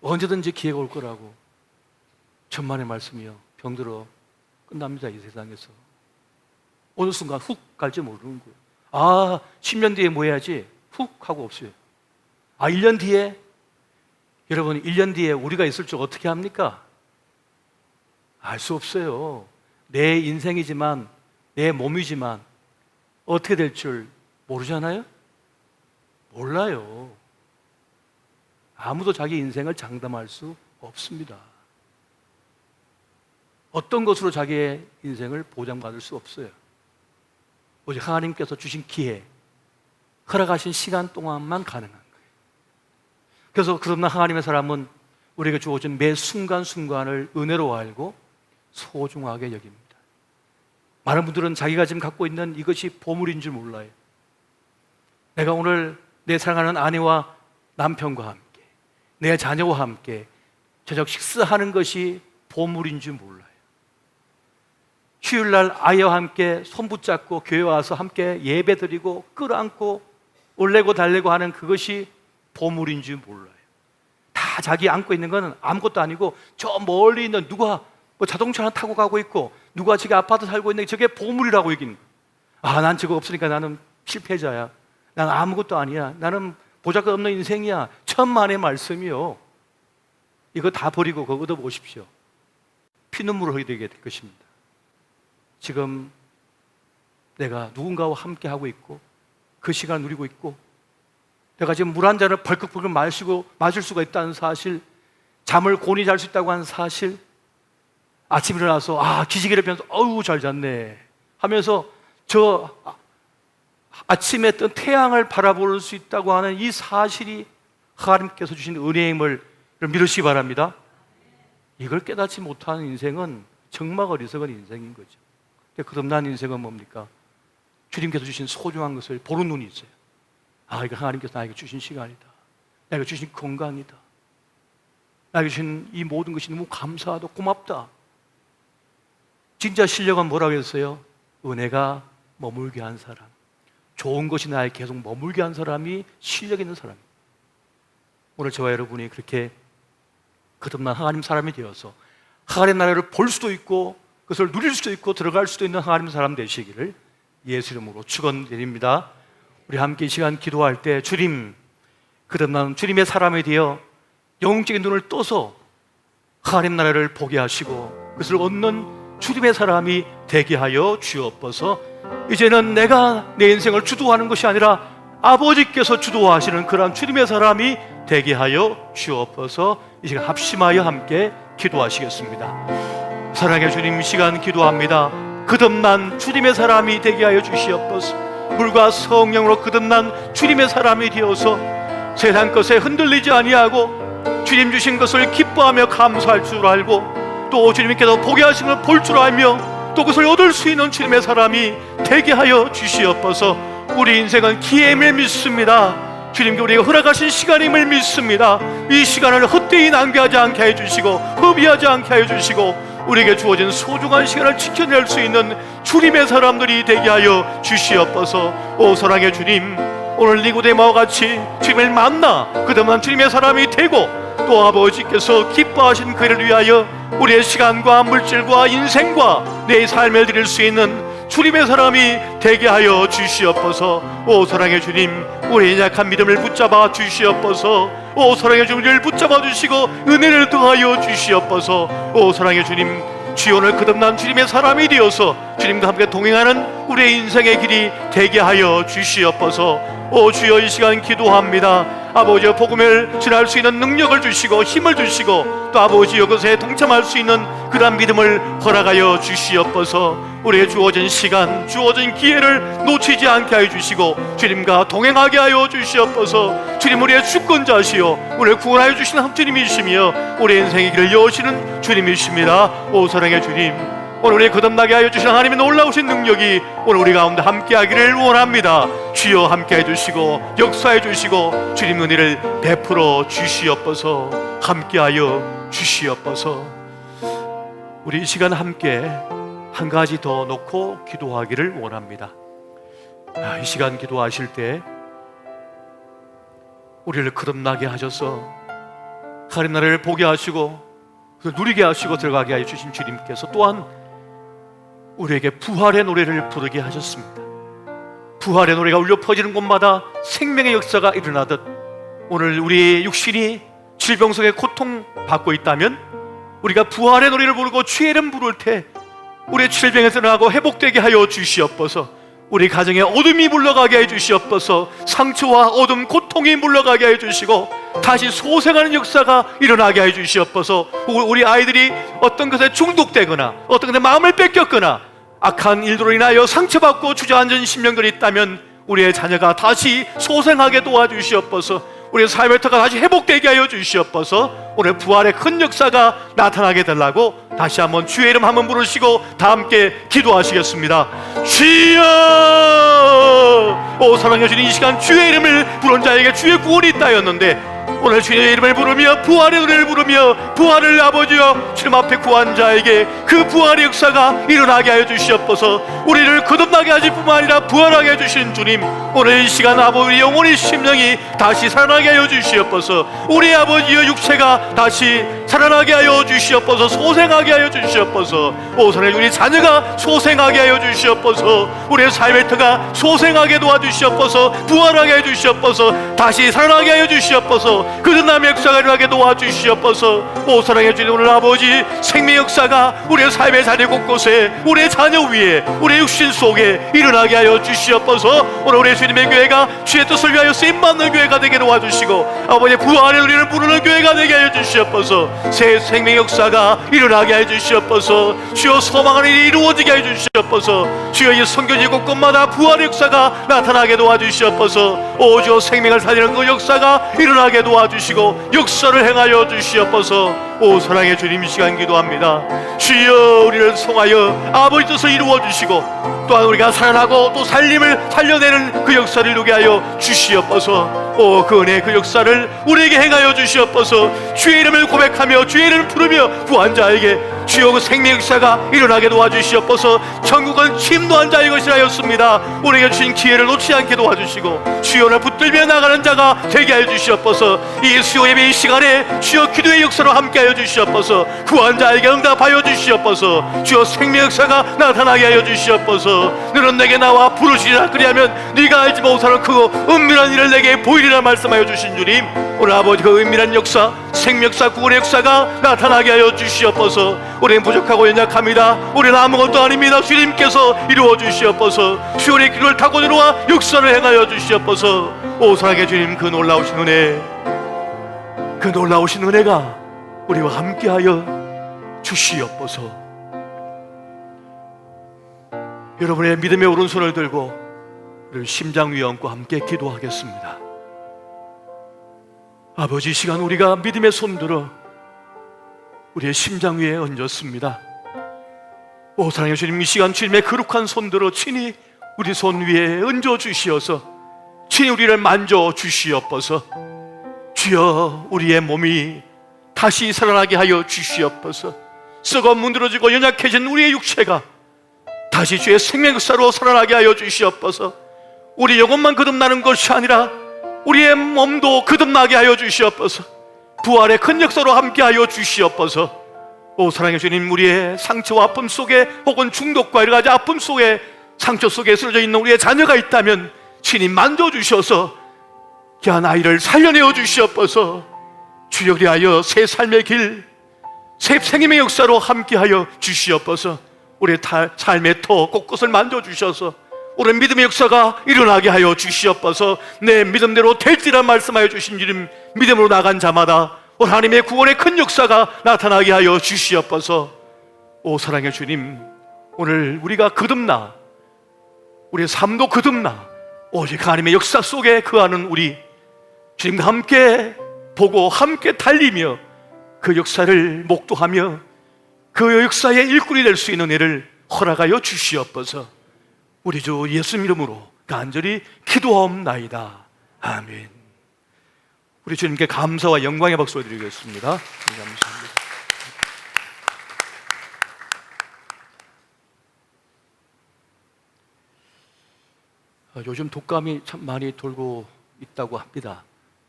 언제든지 기회가 올 거라고. 천만의 말씀이요, 병들어 끝납니다. 이 세상에서 어느 순간 훅 갈지 모르는 거예요. 아, 10년 뒤에 뭐 해야지? 훅 하고 없어요. 아, 1년 뒤에? 여러분, 1년 뒤에 우리가 있을 줄 어떻게 합니까? 알 수 없어요. 내 인생이지만, 내 몸이지만 어떻게 될 줄 모르잖아요? 몰라요. 아무도 자기 인생을 장담할 수 없습니다. 어떤 것으로 자기의 인생을 보장받을 수 없어요. 오직 하나님께서 주신 기회, 허락하신 시간 동안만 가능한 거예요. 그래서 그러나 하나님의 사람은 우리에게 주어진 매 순간순간을 은혜로 알고 소중하게 여깁니다. 많은 분들은 자기가 지금 갖고 있는 이것이 보물인 줄 몰라요. 내가 오늘 내 사랑하는 아내와 남편과 함께, 내 자녀와 함께 저녁 식사하는 것이 보물인 줄 몰라요. 휴일날 아이와 함께 손 붙잡고 교회 와서 함께 예배 드리고 끌어안고 올레고 달래고 하는 그것이 보물인 줄 몰라요. 다 자기 안고 있는 건 아무것도 아니고 저 멀리 있는 누가 뭐 자동차 하나 타고 가고 있고 누가 저기 아파트 살고 있는데 저게 보물이라고 여기는 거예요. 아, 난 저거 없으니까 나는 실패자야. 난 아무것도 아니야. 나는 보잘것없는 인생이야. 천만의 말씀이요. 이거 다 버리고 그거 얻어보십시오. 피눈물을 흘리게 될 것입니다. 지금 내가 누군가와 함께 하고 있고 그 시간을 누리고 있고 내가 지금 물 한 잔을 벌컥벌컥 마실 수가 있다는 사실, 잠을 곤히 잘 수 있다고 하는 사실, 아침에 일어나서 기지개를 펴면서 어우 잘 잤네 하면서 저 아침에 뜬 태양을 바라볼 수 있다고 하는 이 사실이 하나님께서 주신 은혜임을 믿으시기 바랍니다. 이걸 깨닫지 못하는 인생은 정말 어리석은 인생인 거죠. 거듭난 인생은 뭡니까? 주님께서 주신 소중한 것을 보는 눈이 있어요. 아, 이거 하나님께서 나에게 주신 시간이다. 나에게 주신 건강이다. 나에게 주신 이 모든 것이 너무 감사하다, 고맙다. 진짜 실력은 뭐라고 했어요? 은혜가 머물게 한 사람, 좋은 것이 나에 계속 머물게 한 사람이 실력 있는 사람입니다. 오늘 저와 여러분이 그렇게 거듭난 하나님 사람이 되어서 하나님 나라를 볼 수도 있고 그것을 누릴 수도 있고 들어갈 수도 있는 하나님 사람 되시기를 예수 이름으로 축원드립니다. 우리 함께 이 시간 기도할 때 주님, 거듭난 주님의 사람이 되어 영적인 눈을 떠서 하나님 나라를 보게 하시고 그것을 얻는 주님의 사람이 되게 하여 주옵소서. 이제는 내가 내 인생을 주도하는 것이 아니라 아버지께서 주도하시는 그런 주님의 사람이 되게 하여 주옵소서. 이 시간 합심하여 함께 기도하시겠습니다. 사랑의 주님, 이 시간 기도합니다. 거듭난 주님의 사람이 되게 하여 주시옵소서. 물과 성령으로 거듭난 주님의 사람이 되어서 세상 것에 흔들리지 아니하고 주님 주신 것을 기뻐하며 감사할 줄 알고 또 주님께서 보게 하신 걸 볼 줄 알며 또 그것을 얻을 수 있는 주님의 사람이 되게 하여 주시옵소서. 우리 인생은 기회임을 믿습니다. 주님께 우리가 허락하신 시간임을 믿습니다. 이 시간을 헛되이 낭비하지 않게 해주시고 허비하지 않게 해주시고 우리에게 주어진 소중한 시간을 지켜낼 수 있는 주님의 사람들이 되게 하여 주시옵소서. 오 사랑의 주님, 오늘 니고데모와 같이 주님을 만나 그동안 주님의 사람이 되고, 또 아버지께서 기뻐하신 그를 위하여 우리의 시간과 물질과 인생과 내 삶을 드릴 수 있는 주님의 사람이 되게 하여 주시옵소서. 오 사랑의 주님, 우리의 약한 믿음을 붙잡아 주시옵소서. 오 사랑의 주님을 붙잡아 주시고 은혜를 더하여 주시옵소서. 오 사랑의 주님, 주여 오늘 거듭난 주님의 사람이 되어서 주님과 함께 동행하는 우리의 인생의 길이 되게 하여 주시옵소서. 오 주여, 이 시간 기도합니다. 아버지여, 복음을 전할 수 있는 능력을 주시고 힘을 주시고, 또 아버지 이것에 동참할 수 있는 그러한 믿음을 허락하여 주시옵소서. 우리의 주어진 시간, 주어진 기회를 놓치지 않게 하여 주시고 주님과 동행하게 하여 주시옵소서. 주님, 우리의 주권자시요 우리를 구원하여 주시는 주님이시며 우리의 인생의 길을 여시는 주님이십니다. 오 사랑의 주님, 오늘 우리 거듭나게 하여 주시는 하나님의 놀라우신 능력이 오늘 우리 가운데 함께하기를 원합니다. 주여 함께해 주시고 역사해 주시고 주님 은혜를 베풀어 주시옵소서. 함께하여 주시옵소서. 우리 이 시간 함께 한 가지 더 놓고 기도하기를 원합니다. 이 시간 기도하실 때 우리를 거듭나게 하셔서 하나님 나라를 보게 하시고 누리게 하시고 들어가게 하여 주신 주님께서 또한 우리에게 부활의 노래를 부르게 하셨습니다. 부활의 노래가 울려 퍼지는 곳마다 생명의 역사가 일어나듯, 오늘 우리 육신이 질병 속에 고통받고 있다면 우리가 부활의 노래를 부르고 주의 이름 부를 때 우리의 질병에서 나고 회복되게 하여 주시옵소서. 우리 가정에 어둠이 물러가게 해 주시옵소서. 상처와 어둠, 고통이 물러가게 해 주시고 다시 소생하는 역사가 일어나게 해 주시옵소서. 우리 아이들이 어떤 것에 중독되거나 어떤 것에 마음을 뺏겼거나 악한 일들로 인하여 상처받고 주저앉은 심령들이 있다면 우리의 자녀가 다시 소생하게 도와주시옵소서. 우리의 삶의 터가 다시 회복되게 하여 주시옵소서. 오늘 부활의 큰 역사가 나타나게 되려고 다시 한번 주의 이름 한번 부르시고 다 함께 기도하시겠습니다. 주여! 오 사랑해 주님, 이 시간 주의 이름을 부른 자에게 주의 구원이 있다였는데 오늘 주의 이름을 부르며 부활의 노래를 부르며 부활을 아버지여 주님 앞에 구한 자에게 그 부활의 역사가 일어나게 하여 주시옵소서. 우리를 거듭나게 하실 뿐만 아니라 부활하게 해주신 주님, 오늘 이 시간 아버지 영혼의 심령이 다시 살아나게 하여 주시옵소서. 우리 아버지의 육체가 다시 살아나게 하여 주시옵소서. 소생하게 하여 주시옵소서. 오 사랑해 우리 자녀가 소생하게 하여 주시옵소서. 우리의 삶의 터가 소생하게 도와주시옵소서. 부활하게 해 주시옵소서. 다시 살아나게 하여 주시옵소서. 거듭남의 역사가 일어나게 도와주시옵소서. 오 사랑해 주님, 오늘 아버지 생명 역사가 우리의 삶의 자리 곳곳에 우리의 자녀 위에 우리의 육신 속에 일어나게 하여 주시옵소서. 오늘 우리 주님의 교회가 주의 뜻을 위하여 쓰임받는 교회가 되게 도와주시고 아버지 부활의 노래를 부르는 교회가 되게 하여 주시옵소서. 새 생명 역사가 일어나게 하여 주시옵소서. 주여 소망하는 일이 이루어지게 하여 주시옵소서. 주여 이 선교지 곳곳마다 부활의 역사가 나타나게 도와주시옵소서. 오 주여 생명을 살리는 그 역사가 일어나게 도와주시고 역사를 행하여 주시옵소서. 오 사랑의 주님, 이 시간 기도합니다. 주여 우리를 통하여 아버지 뜻을 이루어 주시고 또한 우리가 살아나고 또 살림을 살려내는 그 역사를 이루게 하여 주시옵소서. 오 그 은혜 그 역사를 우리에게 행하여 주시옵소서. 주의 이름을 고백하며 주의 이름을 부르며 구한 자에게 주여 그 생명 역사가 일어나게 도와주시옵소서. 천국은 침노한 자의 것이라였습니다. 우리에게 주신 기회를 놓지 않게 도와주시고 주여 오늘 붙들며 나가는 자가 되게 하여 주시옵소서. 이 수요 예배 이 시간에 주여 기도의 역사로 함께 하여 주시옵소서. 구한 자에게 응답하여 주시옵소서. 주여 생명 역사가 나타나게 하여 주시옵소서. 너는 내게 나와 부르시리라 그리하면 네가 알지 못하는 크고 은밀한 일을 내게 보이리라 말씀하여 주신 주님, 오늘 아버지 그 은밀한 역사 생명 역사 구원의 역사가 나타나게 하여 주시옵소서. 우리는 부족하고 연약합니다. 우리는 아무것도 아닙니다. 주님께서 이루어 주시옵소서. 주의 길을 타고 들어와 역사를 행하여 주시옵소서. 오 사랑의 주님, 그 놀라우신 은혜, 그 놀라우신 은혜가 우리와 함께하여 주시옵소서. 여러분의 믿음의 오른손을 들고 우리 심장 위에 얹고 함께 기도하겠습니다. 아버지, 이 시간 우리가 믿음의 손들어 우리의 심장 위에 얹었습니다. 오 사랑의 주님, 이 시간 주님의 거룩한 손들어 친히 우리 손 위에 얹어 주시어서 친히 우리를 만져 주시옵소서. 주여 우리의 몸이 다시 살아나게 하여 주시옵소서. 썩어 문드러지고 연약해진 우리의 육체가 다시 주의 생명 역사로 살아나게 하여 주시옵소서. 우리 영혼만 거듭나는 것이 아니라 우리의 몸도 거듭나게 하여 주시옵소서. 부활의 큰 역사로 함께하여 주시옵소서. 오 사랑의 주님, 우리의 상처와 아픔 속에 혹은 중독과 여러 가지 아픔 속에 상처 속에 쓰러져 있는 우리의 자녀가 있다면 친히 만져주셔서 귀한 아이를 살려내어 주시옵소서. 주여, 그리하여 새 삶의 길, 새 생명의 역사로 함께하여 주시옵소서. 우리의 삶의 터 곳곳을 만져주셔서 우리 믿음의 역사가 일어나게 하여 주시옵소서. 내 믿음대로 될지라 말씀하여 주신 주님, 믿음으로 나간 자마다 오늘 하나님의 구원의 큰 역사가 나타나게 하여 주시옵소서. 오 사랑의 주님, 오늘 우리가 거듭나, 우리의 삶도 거듭나 오직 하나님의 역사 속에 거하는 우리 주님과 함께 보고 함께 달리며 그 역사를 목도하며 그 역사의 일꾼이 될 수 있는 애를 허락하여 주시옵소서. 우리 주 예수님 이름으로 간절히 기도하옵나이다. 아멘. 우리 주님께 감사와 영광의 박수를 드리겠습니다. 감사합니다. 요즘 독감이 참 많이 돌고 있다고 합니다.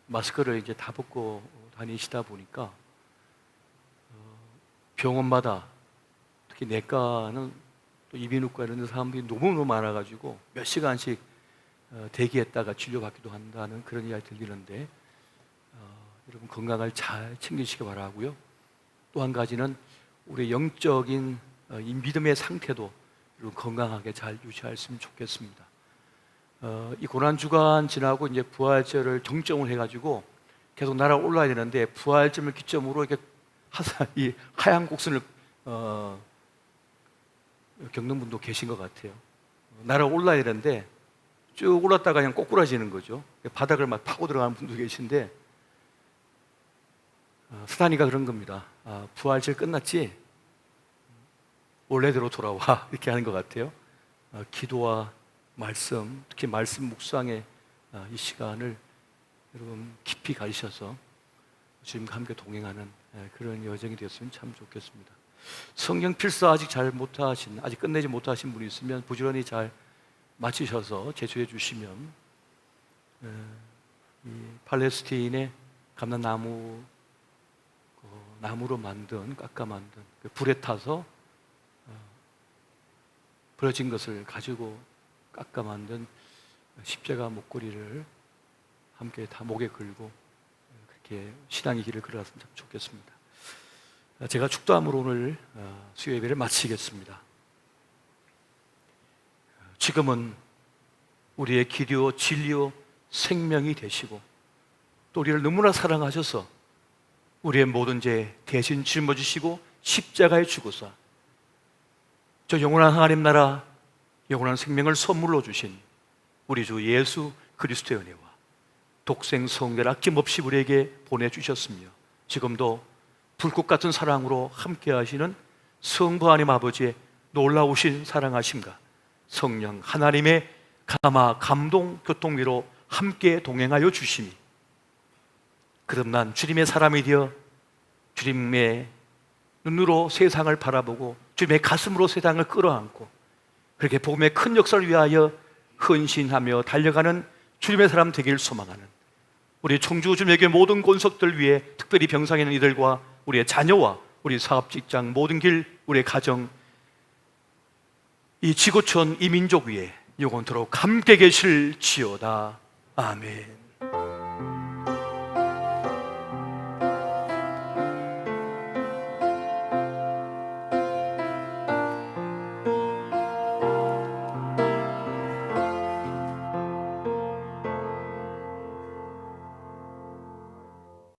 마스크를 이제 다 벗고 다니시다 보니까 병원마다 특히 내과는 또 이비인후과 이런 데 사람들이 너무너무 많아가지고 몇 시간씩 대기했다가 치료받기도 한다는 그런 이야기 들리는데 여러분 건강을 잘 챙기시기 바라고요. 또 한 가지는 우리 영적인 이 믿음의 상태도 여러분 건강하게 잘 유지하셨으면 좋겠습니다. 이 고난 주간 지나고 이제 부활절을 정점을 해가지고 계속 날아올라야 되는데 부활절을 기점으로 이렇게 이 하얀 곡선을 겪는 분도 계신 것 같아요. 날아올라야 되는데 쭉 올랐다가 그냥 꼬꾸라지는 거죠. 바닥을 막 파고 들어가는 분도 계신데 사단이가 그런 겁니다. 부활절 끝났지? 원래대로 돌아와 이렇게 하는 것 같아요. 기도와 말씀, 특히 말씀 묵상의 이 시간을 여러분 깊이 가지셔서 주님과 함께 동행하는 그런 여정이 되었으면 참 좋겠습니다. 성경 필사 아직 끝내지 못하신 분이 있으면 부지런히 잘 마치셔서 제출해 주시면 이 팔레스타인의 감람나무 나무로 깎아 만든 불에 타서 버려진 것을 가지고 깎아 만든 십자가 목걸이를 함께 다 목에 걸고 그렇게 신앙의 길을 걸어갔으면 참 좋겠습니다. 제가 축도함으로 오늘 수요 예배를 마치겠습니다. 지금은 우리의 길이요 진리요 생명이 되시고 또 우리를 너무나 사랑하셔서 우리의 모든 죄 대신 짊어지시고 십자가에 죽으사 저 영원한 하나님 나라 영원한 생명을 선물로 주신 우리 주 예수 그리스도의 은혜와 독생 성자를 아낌없이 우리에게 보내주셨으며 지금도 불꽃 같은 사랑으로 함께 하시는 성부 하나님 아버지의 놀라우신 사랑하심과 성령 하나님의 감동 교통비로 함께 동행하여 주심이 거듭난 주님의 사람이 되어 주님의 눈으로 세상을 바라보고 주님의 가슴으로 세상을 끌어안고 그렇게 복음의 큰 역사를 위하여 헌신하며 달려가는 주님의 사람 되길 소망하는 우리 청주 주님에게 모든 권속들 위해 특별히 병상에 있는 이들과 우리의 자녀와 우리 사업 직장 모든 길 우리의 가정 이 지구촌 이 민족 위에 영원토록 함께 계실지어다. 아멘.